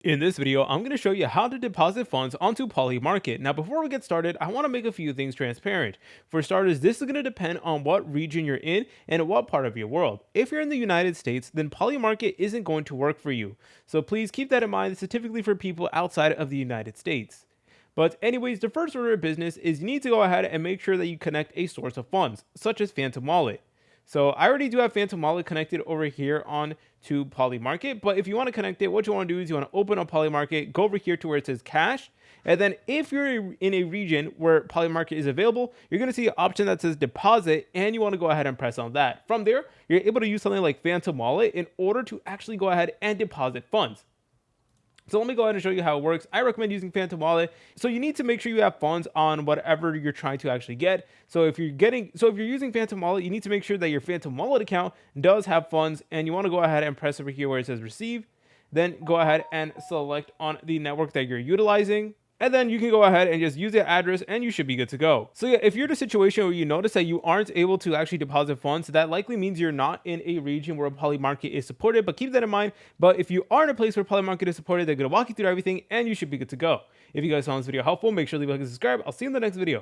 In this video, I'm going to show you how to deposit funds onto Polymarket. Now, before we get started, I want to make a few things transparent. For starters, this is going to depend on what region you're in and what part of your world. If you're in the United States, then Polymarket isn't going to work for you. So please keep that in mind. This is typically for people outside of the United States. But anyways, the first order of business is you need to go ahead and make sure that you connect a source of funds, such as Phantom Wallet. So I already do have Phantom Wallet connected over here on to Polymarket, but if you want to connect it, what you want to do is you want to open up Polymarket, go over here to where it says cash, and then if you're in a region where Polymarket is available, you're going to see an option that says deposit, and you want to go ahead and press on that. From there, you're able to use something like Phantom Wallet in order to actually go ahead and deposit funds. So let me go ahead and show you how it works. I recommend using Phantom Wallet. So you need to make sure you have funds on whatever you're trying to actually get. So if you're using Phantom Wallet, you need to make sure that your Phantom Wallet account does have funds, and you want to go ahead and press over here where it says receive. Then go ahead and select on the network that you're utilizing. And then you can go ahead and just use the address and you should be good to go. So yeah, if you're in a situation where you notice that you aren't able to actually deposit funds, that likely means you're not in a region where Polymarket is supported, but keep that in mind. But if you are in a place where Polymarket is supported, they're going to walk you through everything and you should be good to go. If you guys found this video helpful, make sure to leave a like and subscribe. I'll see you in the next video.